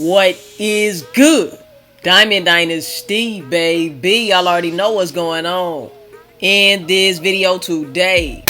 What is good? Diamond Dynasty, baby. Y'all already know what's going on. In this video today,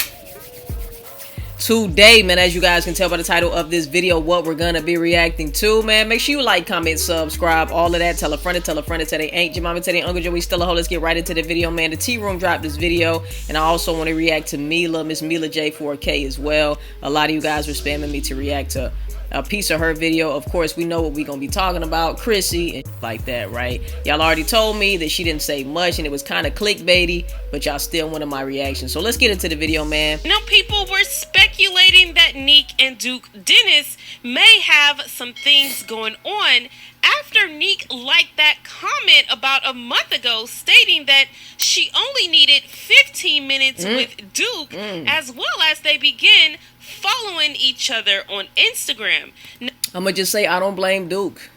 man, as you guys can tell by the title of this video, what we're gonna be reacting to, man. Make sure you like, comment, subscribe, all of that. Tell a friend, tell they ain't your mama, tell they uncle Joey, still a hoe. Let's get right into the video, man. The Tea Room dropped this video, and I also want to react to Mila, Miss Mila J4K as well. A lot of you guys were spamming me to react to a piece of her video. Of course, we know what we're gonna be talking about, Crissy and like that, right? Y'all already told me that she didn't say much and it was kind of clickbaity, but y'all still wanted my reaction. So let's get into the video, man. People were speculating that Neek and Duke Dennis may have some things going on after Neek liked that comment about a month ago stating that she only needed 15 minutes with Duke, as well as they begin following each other on Instagram. I'm gonna just say I don't blame Duke.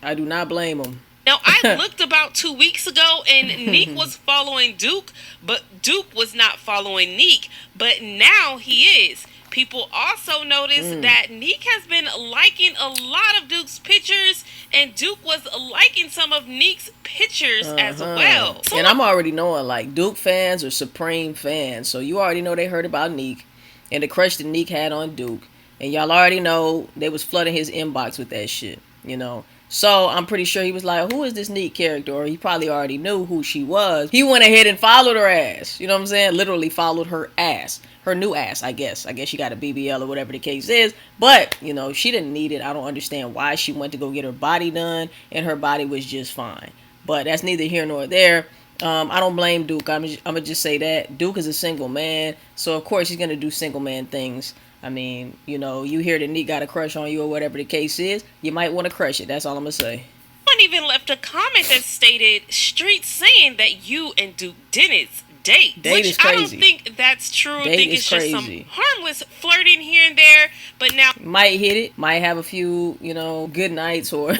I do not blame him. Now, I looked about 2 weeks ago and Neek was following Duke, but Duke was not following Neek. But now he is. People also noticed that Neek has been liking a lot of Duke's pictures, and Duke was liking some of Neek's pictures as well. And I'm already knowing, like, Duke fans are supreme fans. So you already know they heard about Neek and the crush that Neek had on Duke. And y'all already know they was flooding his inbox with that shit, you know. So I'm pretty sure he was like, who is this Neek character? Or he probably already knew who she was. He went ahead and followed her ass. You know what I'm saying? Literally followed her ass. Her new ass, I guess. I guess she got a BBL or whatever the case is. But, you know, she didn't need it. I don't understand why she went to go get her body done. And her body was just fine. But that's neither here nor there. I don't blame Duke. I'm going to just say that. Duke is a single man. So, of course, he's going to do single man things. I mean, you know, you hear that Neek got a crush on you or whatever the case is, you might want to crush it. That's all I'm going to say. Someone even left a comment that stated, "Street saying that you and Duke Dennis date," which is crazy. I don't think that's true. I think it's crazy. Just some harmless flirting here and there. But now might hit it, might have a few, you know, good nights or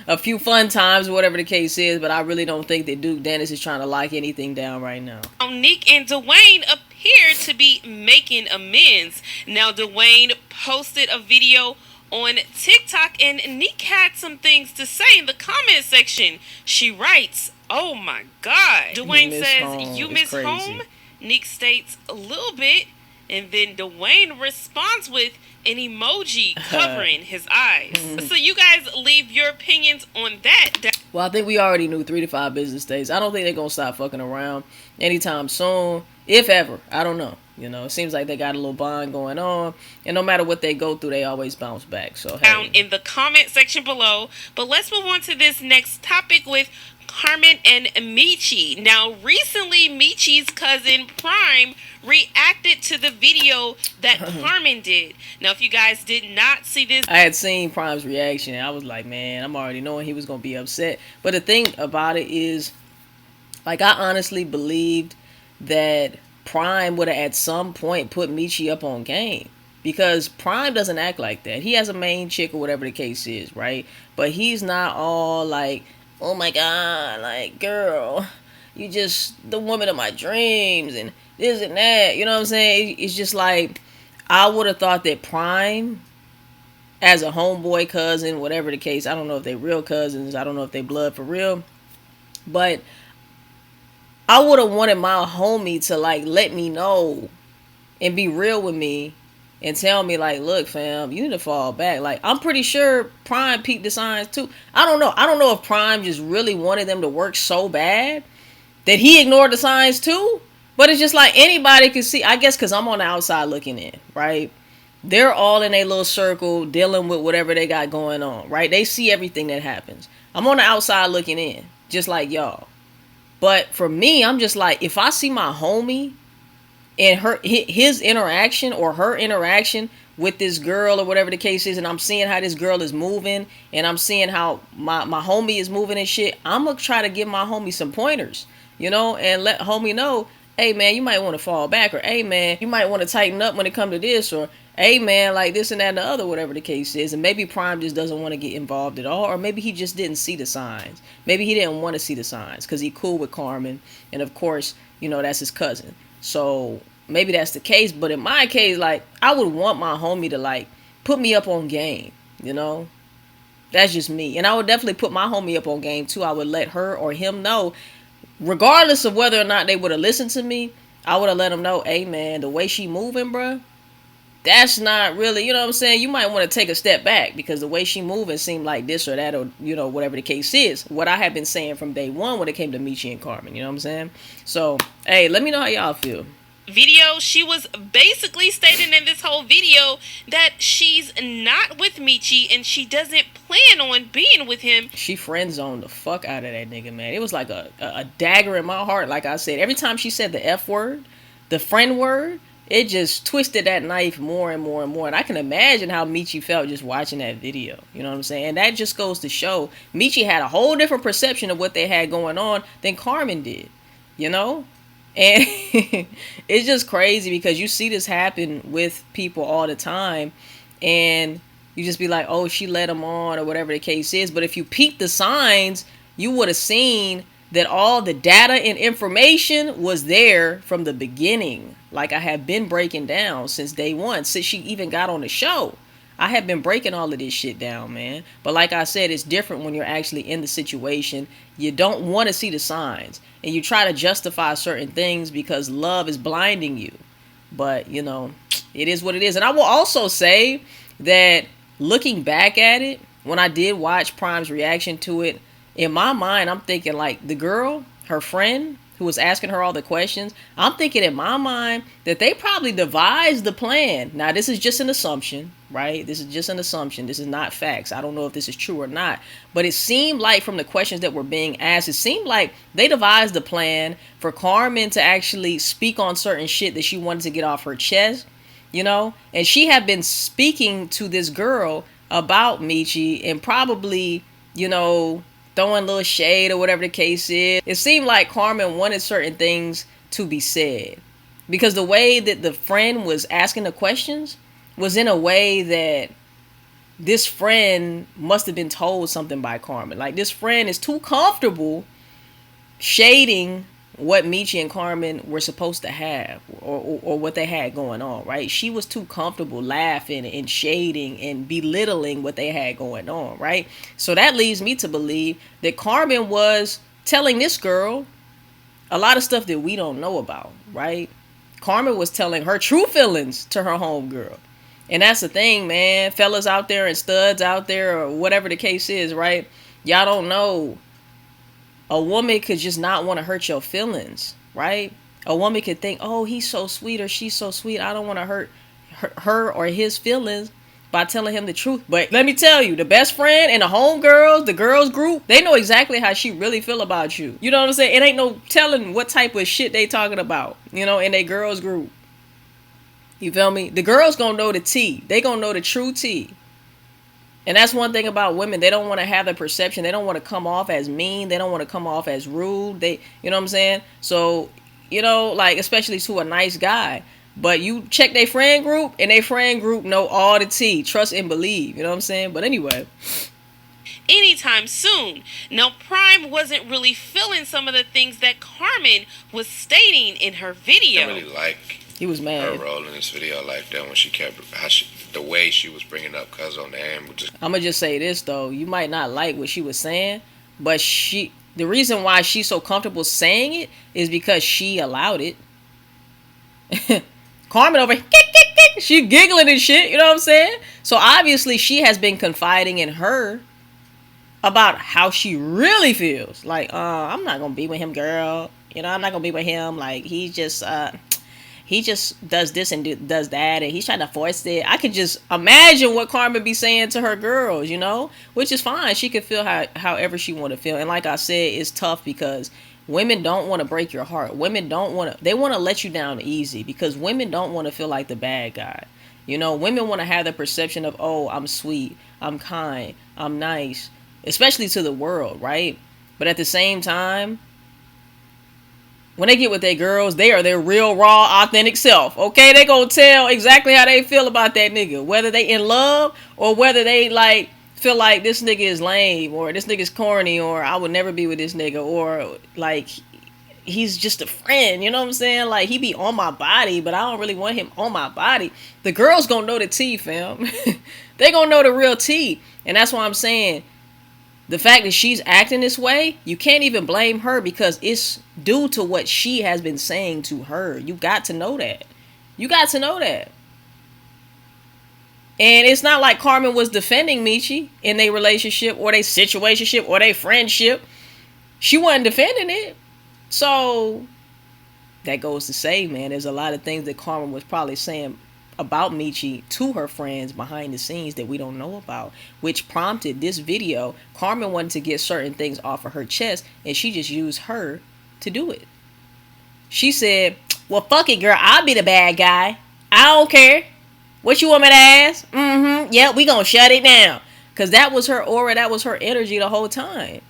a few fun times or whatever the case is. But I really don't think that Duke Dennis is trying to lock anything down right now. Neek and Dwayne appear to be making amends. Now Dwayne posted a video on TikTok, and Neek had some things to say in the comment section. She writes, "Oh my God." Dwayne says, "You miss home?" Neek states, "A little bit." And then Dwayne responds with an emoji covering his eyes. So you guys leave your opinions on that. Well, I think we already knew 3 to 5 business days. I don't think they're going to stop fucking around anytime soon, if ever. I don't know. You know, it seems like they got a little bond going on. And no matter what they go through, they always bounce back. So, hey. Down in the comment section below. But let's move on to this next topic with Carmen and Mechie. Now, recently, Mechie's cousin Prime reacted to the video that Carmen did. Now, if you guys did not see this, I had seen Prime's reaction. I was like, man, I'm already knowing he was going to be upset. But the thing about it is, like, I honestly believed that Prime would have at some point put Mechie up on game. Because Prime doesn't act like that. He has a main chick or whatever the case is, right? But he's not all like, oh my God, like, girl, you just the woman of my dreams and this and that. You know what I'm saying? It's just like, I would have thought that Prime, as a homeboy cousin, whatever the case, I don't know if they real cousins. I don't know if they blood for real. But I would have wanted my homie to, like, let me know and be real with me and tell me, like, look, fam, you need to fall back. Like, I'm pretty sure Prime peeped the signs, too. I don't know. I don't know if Prime just really wanted them to work so bad that he ignored the signs, too. But it's just like anybody can see. I guess because I'm on the outside looking in, right? They're all in a little circle dealing with whatever they got going on, right? They see everything that happens. I'm on the outside looking in, just like y'all. But for me, I'm just like, if I see my homie and his interaction or her interaction with this girl or whatever the case is, and I'm seeing how this girl is moving, and I'm seeing how my homie is moving and shit, I'm going to try to give my homie some pointers, you know, and let homie know, hey, man, you might want to fall back, or hey, man, you might want to tighten up when it comes to this, or hey, man, like this and that and the other, whatever the case is. And maybe Prime just doesn't want to get involved at all, or maybe he just didn't see the signs. Maybe he didn't want to see the signs because he cool with Carmen, and of course, you know, that's his cousin. So maybe that's the case. But in my case, like, I would want my homie to, like, put me up on game, you know? That's just me. And I would definitely put my homie up on game too. I would let her or him know, regardless of whether or not they would have listened to me, I would have let them know, hey man, the way she moving, bruh, that's not really, you know what I'm saying? You might want to take a step back because the way she moving seemed like this or that or, you know, whatever the case is. What I have been saying from day one when it came to Mechie and Carmen, you know what I'm saying? So, hey, let me know how y'all feel. Video, she was basically stating in this whole video that she's not with Mechie and she doesn't plan on being with him. She friend zoned the fuck out of that nigga, man. It was like a dagger in my heart. Like I said, every time she said the F word, the friend word, it just twisted that knife more and more and more. And I can imagine how Mechie felt just watching that video. You know what I'm saying? And that just goes to show Mechie had a whole different perception of what they had going on than Carmen did. You know? And it's just crazy because you see this happen with people all the time. And you just be like, oh, she led him on or whatever the case is. But if you peep the signs, you would have seen that all the data and information was there from the beginning. Like I have been breaking down since day one, since she even got on the show. I have been breaking all of this shit down, man. But like I said, it's different when you're actually in the situation. You don't want to see the signs. And you try to justify certain things because love is blinding you. But, you know, it is what it is. And I will also say that looking back at it, when I did watch Prime's reaction to it, in my mind, I'm thinking like the girl, her friend, who was asking her all the questions, I'm thinking in my mind that they probably devised the plan. Now, this is just an assumption, right? This is just an assumption. This is not facts. I don't know if this is true or not. But it seemed like from the questions that were being asked, it seemed like they devised the plan for Carmen to actually speak on certain shit that she wanted to get off her chest, you know? And she had been speaking to this girl about Mechie and probably, you know, throwing a little shade or whatever the case is. It seemed like Carmen wanted certain things to be said. Because the way that the friend was asking the questions was in a way that this friend must have been told something by Carmen. Like this friend is too comfortable shading what Mechie and Carmen were supposed to have or what they had going on, right? She was too comfortable laughing and shading and belittling what they had going on, right? So that leads me to believe that Carmen was telling this girl a lot of stuff that we don't know about, right? Carmen was telling her true feelings to her homegirl. And that's the thing, man. Fellas out there and studs out there or whatever the case is, right? Y'all don't know. A woman could just not want to hurt your feelings, right? A woman could think, oh, he's so sweet or she's so sweet. I don't want to hurt her or his feelings by telling him the truth. But let me tell you, the best friend and the homegirls, the girls group, they know exactly how she really feel about you. You know what I'm saying? It ain't no telling what type of shit they talking about, you know, in their girls group. You feel me? The girls gonna know the tea. They gonna know the true tea. And that's one thing about women. They don't want to have the perception. They don't want to come off as mean. They don't want to come off as rude. They, you know what I'm saying? So, you know, like, especially to a nice guy. But you check their friend group, and their friend group know all the tea. Trust and believe. You know what I'm saying? But anyway. Anytime soon. Now, Prime wasn't really feeling some of the things that Carmen was stating in her video. I really like he was mad. Her role in this video like that when she kept the way she was bringing up Cuz on the end. I'm gonna just say this though, you might not like what she was saying, but the reason why she's so comfortable saying it is because she allowed it. Carmen over here, she giggling and shit, you know what I'm saying? So obviously she has been confiding in her about how she really feels. Like, I'm not gonna be with him, girl. You know, I'm not gonna be with him. Like, he just does this and does that, and he's trying to force it. I could just imagine what Carmen be saying to her girls, you know, which is fine. She can feel however she want to feel. And like I said, it's tough because women don't want to break your heart. Women don't want to, they want to let you down easy because women don't want to feel like the bad guy. You know, women want to have the perception of, oh, I'm sweet, I'm kind, I'm nice, especially to the world, right? But at the same time, when they get with their girls, they are their real, raw, authentic self. Okay, they gonna tell exactly how they feel about that nigga, whether they in love or whether they like feel like this nigga is lame or this nigga's corny or I would never be with this nigga or like he's just a friend, you know what I'm saying? Like, he be on my body, but I don't really want him on my body. The girls gonna know the tea, fam. They gonna know the real tea. And that's why I'm saying, the fact that she's acting this way, you can't even blame her, because it's due to what she has been saying to her. You got to know that. You got to know that. And it's not like Carmen was defending Mechie in their relationship or their situationship or their friendship. She wasn't defending it. So that goes to say, man, there's a lot of things that Carmen was probably saying about Mechie to her friends behind the scenes that we don't know about, which prompted this video. Carmen wanted to get certain things off of her chest, and she just used her to do it. She said, well, fuck it, girl. I'll be the bad guy. I don't care. What you want me to ask? Yeah, we gonna shut it down. Because that was her aura. That was her energy the whole time.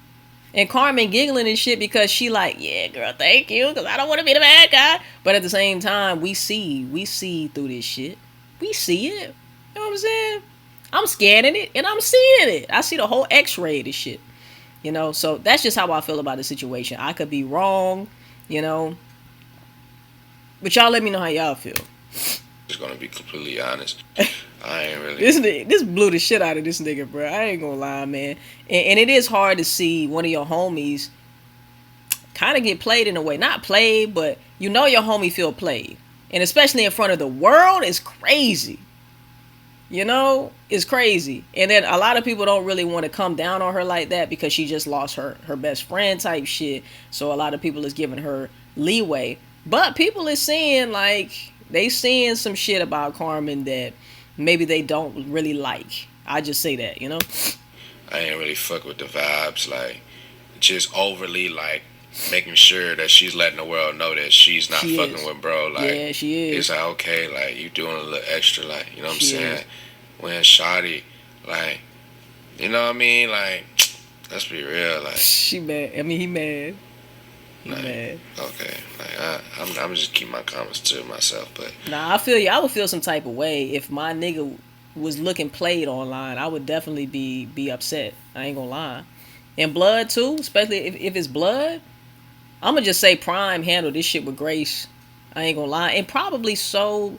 And Carmen giggling and shit because she like, yeah, girl, thank you, because I don't want to be the bad guy. But at the same time, we see through this shit. We see it. You know what I'm saying? I'm scanning it and I'm seeing it. I see the whole x-ray of this shit. You know, so that's just how I feel about the situation. I could be wrong, you know. But y'all let me know how y'all feel. Just gonna be completely honest. I ain't really. This blew the shit out of this nigga, bro. I ain't gonna lie, man. And it is hard to see one of your homies kind of get played in a way. Not played, but you know your homie feel played. And especially in front of the world, it's crazy. You know, it's crazy. And then a lot of people don't really want to come down on her like that because she just lost her best friend type shit. So a lot of people is giving her leeway. But people is seeing, like, they seeing some shit about Carmen that maybe they don't really like. I just say that, you know? I ain't really fuck with the vibes, like, just overly, like, making sure that she's letting the world know that she's not fucking with bro. Like, yeah, she is. It's like, okay, like, you doing a little extra, like, you know what I'm saying? When shawty, like, you know what I mean? Like, let's be real, like. She mad. I mean, he mad. Like, mad. Okay, like I'm just keep my comments to myself, but nah, I feel you. I would feel some type of way if my nigga was looking played online. I would definitely be upset. I ain't gonna lie. And blood too, especially if it's blood. I'm gonna just say Prime handled this shit with grace. I ain't gonna lie, and probably so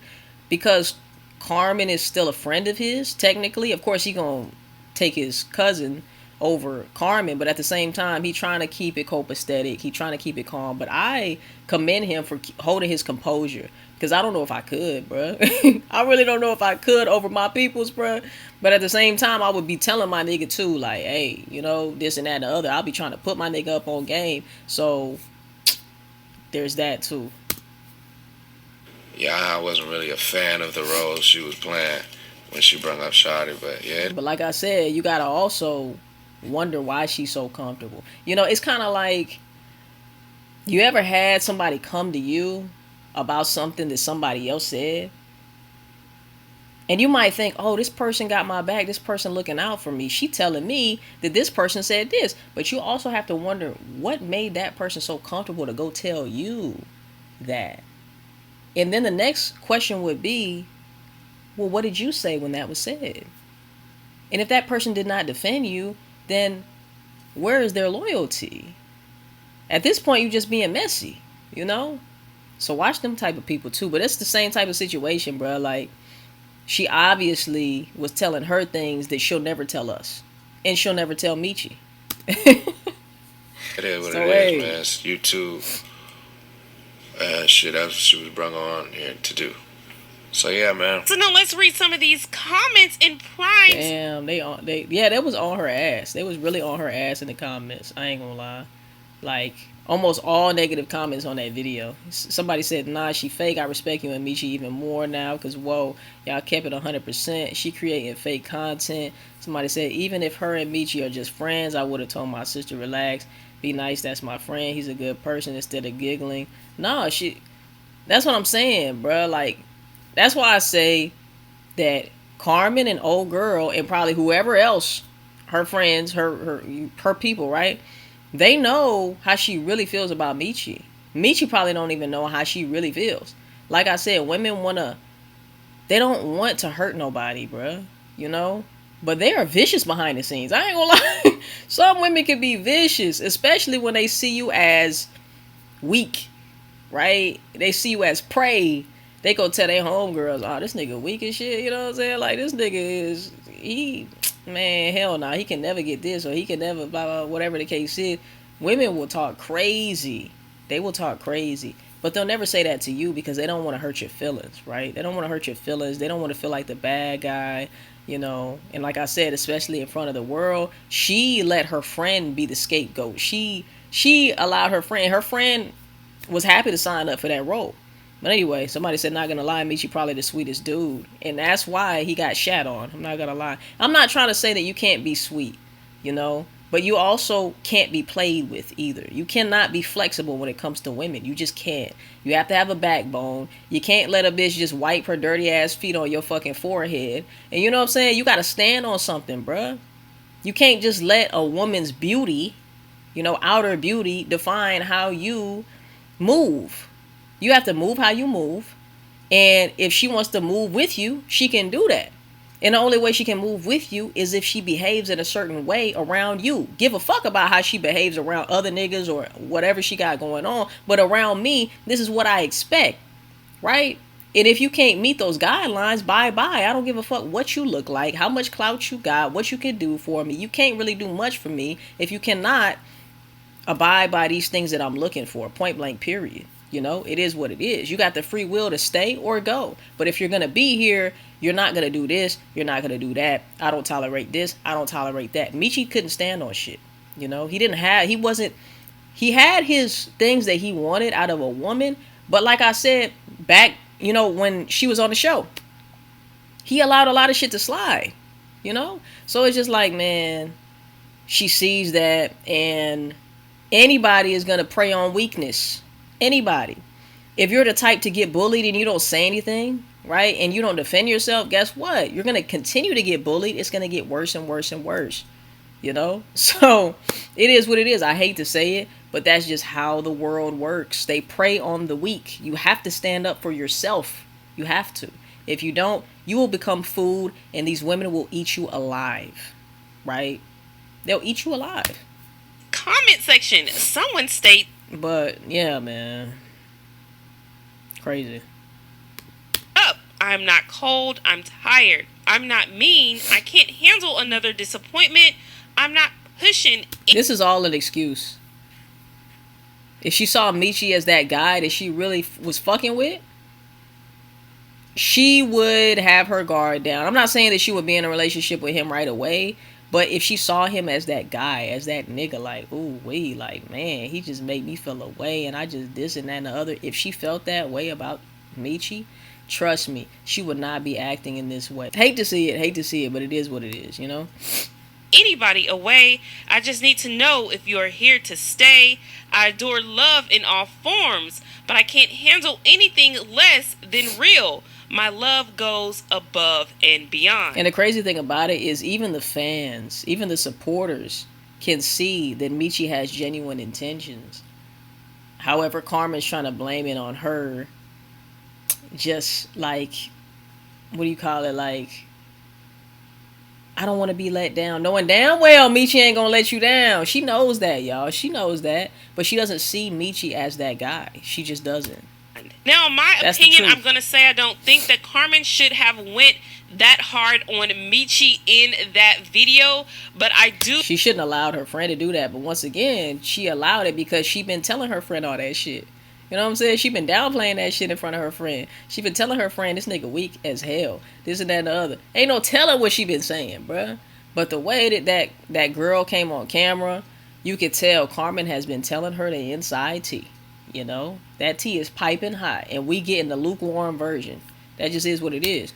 because Carmen is still a friend of his. Technically, of course, he gonna take his cousin over Carmen, but at the same time he trying to keep it copacetic. He trying to keep it calm. But I commend him for holding his composure, because I don't know if I could, bro. I really don't know if I could over my peoples, bro. But at the same time, I would be telling my nigga too, like, hey, you know, this and that and the other. I'll be trying to put my nigga up on game. So there's that too. Yeah, I wasn't really a fan of the role she was playing when she brought up Shawty, but yeah. But like I said, you gotta also wonder why she's so comfortable. You know, it's kind of like, you ever had somebody come to you about something that somebody else said, and you might think, oh, this person got my back, this person looking out for me, she telling me that this person said this. But you also have to wonder what made that person so comfortable to go tell you that. And then the next question would be, well, what did you say when that was said? And if that person did not defend you, then where is their loyalty? At this point, you just being messy, you know? So watch them type of people too. But it's the same type of situation, bro. Like, she obviously was telling her things that she'll never tell us. And she'll never tell Mechie. It is what it is, man. It's YouTube. Shit, that's what she was brought on here to do. So yeah, man. So now let's read some of these comments in Prime. Damn, that was on her ass. They was really on her ass in the comments. I ain't gonna lie. Like, almost all negative comments on that video. Somebody said, nah, she fake. I respect you and Mechie even more now, because whoa, y'all kept it 100%. She creating fake content. Somebody said, even if her and Mechie are just friends, I would have told my sister, relax, be nice, that's my friend, he's a good person, instead of giggling. Nah, that's what I'm saying, bro. Like, that's why I say that Carmen and old girl and probably whoever else, her friends, her people, right? They know how she really feels about Mechie. Mechie probably don't even know how she really feels. Like I said, women they don't want to hurt nobody, bruh. You know? But they are vicious behind the scenes. I ain't gonna lie. Some women can be vicious, especially when they see you as weak, right? They see you as prey. They go tell their homegirls, oh, this nigga weak as shit, you know what I'm saying? Like, this nigga is, man, hell no, he can never get this, or he can never, blah, blah, whatever the case is. Women will talk crazy. They will talk crazy. But they'll never say that to you because they don't want to hurt your feelings, right? They don't want to hurt your feelings. They don't want to feel like the bad guy, you know. And like I said, especially in front of the world, she let her friend be the scapegoat. She allowed her friend was happy to sign up for that role. But anyway, somebody said, not gonna lie, Mechie probably the sweetest dude. And that's why he got shat on. I'm not gonna lie. I'm not trying to say that you can't be sweet, you know. But you also can't be played with either. You cannot be flexible when it comes to women. You just can't. You have to have a backbone. You can't let a bitch just wipe her dirty ass feet on your fucking forehead. And you know what I'm saying? You got to stand on something, bruh. You can't just let a woman's beauty, you know, outer beauty, define how you move. You have to move how you move. And if she wants to move with you, she can do that. And the only way she can move with you is if she behaves in a certain way around you. Give a fuck about how she behaves around other niggas or whatever she got going on. But around me, this is what I expect. Right? And if you can't meet those guidelines, bye-bye. I don't give a fuck what you look like, how much clout you got, what you can do for me. You can't really do much for me if you cannot abide by these things that I'm looking for. Point blank, period. You know, it is what it is. You got the free will to stay or go. But if you're going to be here, you're not going to do this. You're not going to do that. I don't tolerate this. I don't tolerate that. Mechie couldn't stand on shit. You know, he had his things that he wanted out of a woman. But like I said, back, you know, when she was on the show, he allowed a lot of shit to slide, you know? So it's just like, man, she sees that, and anybody is going to prey on weakness. Anybody. If you're the type to get bullied and you don't say anything, right, and you don't defend yourself, guess what? You're going to continue to get bullied. It's going to get worse and worse and worse, you know? So it is what it is. I hate to say it, but that's just how the world works. They prey on the weak. You have to stand up for yourself. You have to. If you don't, you will become food, and these women will eat you alive, right? They'll eat you alive. Comment section. Someone state. But yeah, man, crazy. Up. I'm not cold. I'm tired. I'm not mean. I can't handle another disappointment. I'm not pushing. This is all an excuse. If she saw Mechie as that guy that she really was fucking with, she would have her guard down. I'm not saying that she would be in a relationship with him right away. But if she saw him as that guy, as that nigga, like, ooh, wee, like, man, he just made me feel a way, and I just this and that and the other. If she felt that way about Mechie, trust me, she would not be acting in this way. Hate to see it, but it is what it is, you know? Anybody away. I just need to know if you're here to stay. I adore love in all forms, but I can't handle anything less than real. My love goes above and beyond. And the crazy thing about it is even the fans, even the supporters can see that Mechie has genuine intentions. However, Carmen's trying to blame it on her. Just like, what do you call it? Like, I don't want to be let down. Knowing damn well Mechie ain't going to let you down. She knows that, y'all. She knows that. But she doesn't see Mechie as that guy. She just doesn't. Now, in my opinion, I'm going to say I don't think that Carmen should have went that hard on Mechie in that video, but I do. She shouldn't have allowed her friend to do that, but once again, she allowed it because she been telling her friend all that shit. You know what I'm saying? She been downplaying that shit in front of her friend. She been telling her friend, this nigga weak as hell. This and that and the other. Ain't no telling what she been saying, bruh. But the way that girl came on camera, you could tell Carmen has been telling her the inside tea. You know, that tea is piping hot, and we getting the lukewarm version. That just is what it is.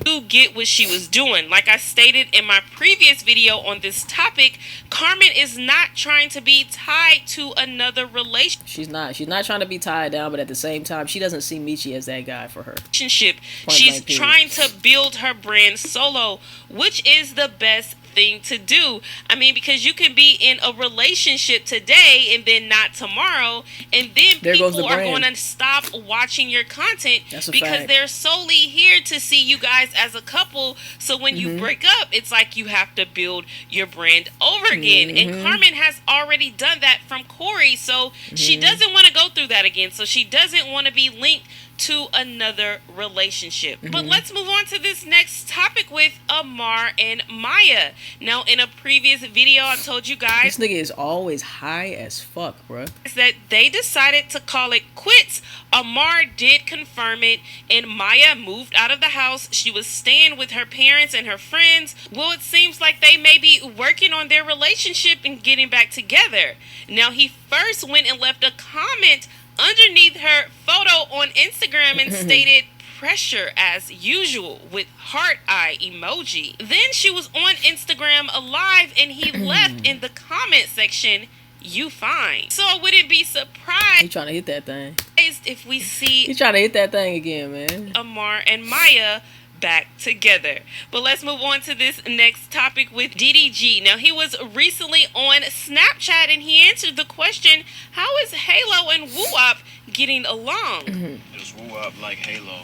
To get what she was doing. Like I stated in my previous video on this topic, Carmen is not trying to be tied to another relationship. She's not trying to be tied down, but at the same time, she doesn't see Mechie as that guy for her. She's trying to build her brand solo, which is the best thing to do. I mean, because you can be in a relationship today and then not tomorrow, and then people are going to stop watching your content because they're solely here to see you guys as a couple. So when you break up, it's like you have to build your brand over again. And Carmen has already done that from Corey, so she doesn't want to go through that again. So she doesn't want to be linked to another relationship. But let's move on to this next topic with Amar and Maya. Now, in a previous video, I told you guys this nigga is always high as fuck, bruh. That they decided to call it quits. Amar did confirm it, and Maya moved out of the house. She was staying with her parents and her friends. Well, it seems like they may be working on their relationship and getting back together. Now, he first went and left a comment underneath her photo on Instagram and stated pressure as usual with heart eye emoji. Then she was on Instagram live and he left in the comment section, "You fine." So I wouldn't be surprised. He trying to hit that thing. If we see he trying to hit that thing again, man. Amar and Maya back together. But let's move on to this next topic with DDG. Now, he was recently on Snapchat and he answered the question, how is Halo and Woo-Wop getting along? Does Woo-Wop like Halo?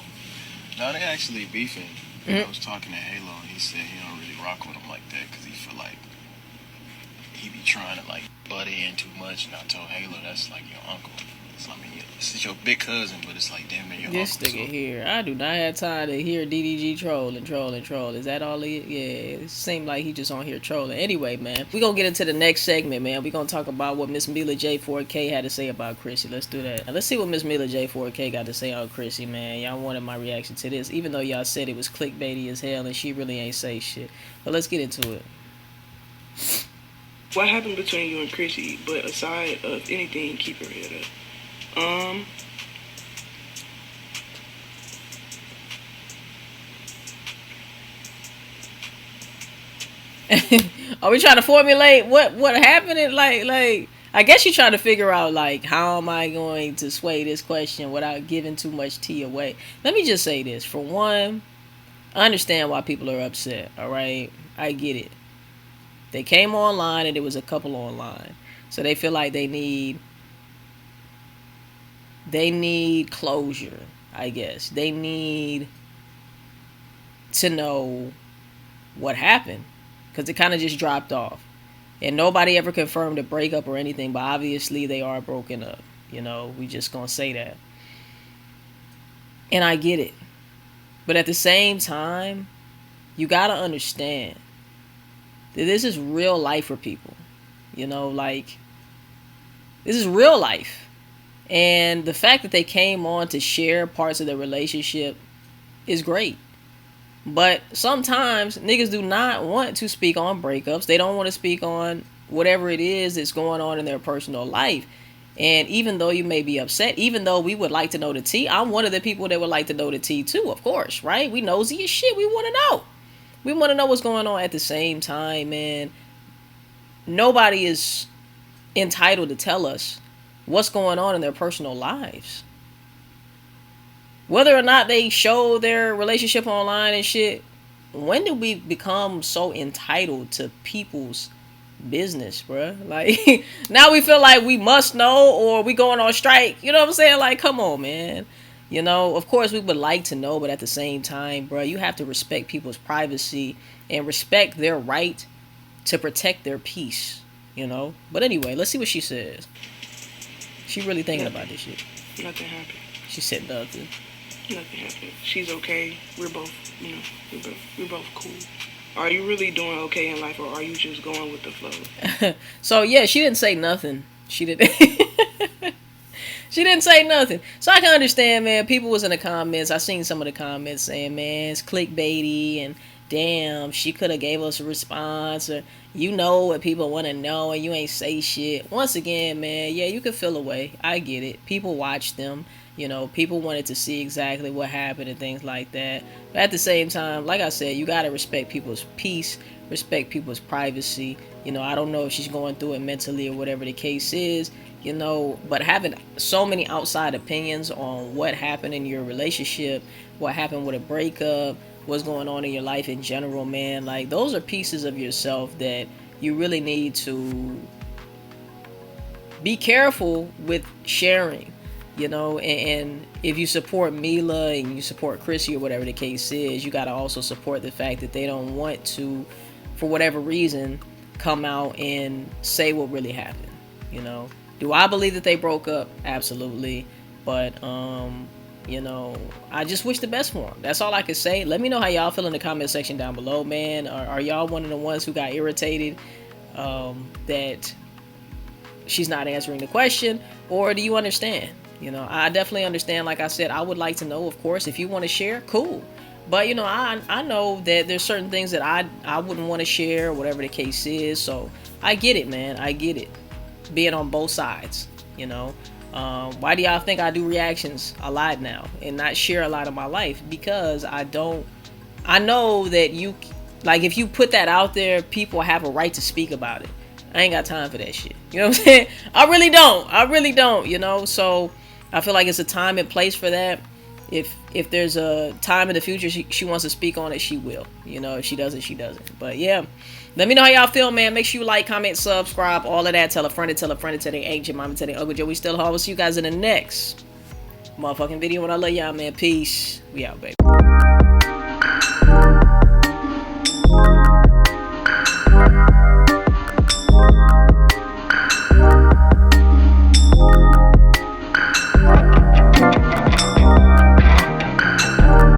No, they actually beefing. I was talking to Halo and he said he don't really rock with him like that because he feel like he be trying to like butt in too much. And I told Halo that's like your uncle. So I mean, this is your big cousin, but it's like damn near your this uncle. Nigga here, I do not have time to hear DDG troll. Is that all he? Yeah, it seemed like he just on here trolling. Anyway, man, we gonna get into the next segment, man. We gonna talk about what Miss Mila J4K had to say about Crissy. Let's do that. Now, let's see what Miss Mila J4K got to say on Crissy, man. Y'all wanted my reaction to this, even though y'all said it was clickbaity as hell and she really ain't say shit. But let's get into it. What happened between you and Crissy? But aside of anything, keep your head up. Are we trying to formulate what happened? Like I guess you're trying to figure out like how am I going to sway this question without giving too much tea away. Let me just say this. For one, I understand why people are upset. All right, I get it. They came online and there was a couple online, so they feel like they need closure, I guess. They need to know what happened because it kind of just dropped off. And nobody ever confirmed a breakup or anything, but obviously they are broken up. You know, we just gonna say that. And I get it. But at the same time, you gotta understand that this is real life for people. You know, like, this is real life. And the fact that they came on to share parts of their relationship is great. But sometimes niggas do not want to speak on breakups. They don't want to speak on whatever it is that's going on in their personal life. And even though you may be upset, even though we would like to know the tea, I'm one of the people that would like to know the tea too, of course, right? We nosy as shit. We want to know. We want to know what's going on. At the same time, man, nobody is entitled to tell us what's going on in their personal lives. Whether or not they show their relationship online and shit, when do we become so entitled to people's business, bruh? Like, now we feel like we must know or we going on strike. You know what I'm saying? Like, come on, man. You know, of course we would like to know, but at the same time, bruh, you have to respect people's privacy and respect their right to protect their peace, you know? But anyway, let's see what she says. She really thinking about this shit. Nothing happened. She said nothing. Nothing happened. She's okay. We're both, you know, we're both cool. Are you really doing okay in life, or are you just going with the flow? So yeah, she didn't say nothing. She didn't. She didn't say nothing. So I can understand, man. People was in the comments. I seen some of the comments saying, man, it's clickbaity and damn, she could have gave us a response, or you know what people want to know and you ain't say shit. Once again, man, yeah, you can feel away. I get it. People watch them. You know, people wanted to see exactly what happened and things like that. But at the same time, like I said, you got to respect people's peace, respect people's privacy. You know, I don't know if she's going through it mentally or whatever the case is, you know, but having so many outside opinions on what happened in your relationship, what happened with a breakup, what's going on in your life in general, man. Like, those are pieces of yourself that you really need to be careful with sharing, you know. And if you support Mila and you support Crissy or whatever the case is, you got to also support the fact that they don't want to, for whatever reason, come out and say what really happened, you know. Do I believe that they broke up? Absolutely. But you know, I just wish the best for them. That's all I can say. Let me know how y'all feel in the comment section down below, man. Are y'all one of the ones who got irritated that she's not answering the question, or do you understand? You know, I definitely understand. Like I said, I would like to know, of course. If you want to share, cool. But, you know, I know that there's certain things that I wouldn't want to share, whatever the case is. So I get it, man. I get it. Being on both sides, you know. Why do y'all think I do reactions a lot now and not share a lot of my life? Because I know that you, like, if you put that out there, people have a right to speak about it. I ain't got time for that shit. You know what I'm saying? I really don't, you know. So I feel like it's a time and place for that. If there's a time in the future she wants to speak on it, she will. You know, if she doesn't, she doesn't. But yeah, let me know how y'all feel, man. Make sure you like, comment, subscribe, all of that. Tell a friend, tell their ancient mama, tell their Uncle Joe. We still hard. We'll see you guys in the next motherfucking video. When I love y'all, man. Peace. We out, baby.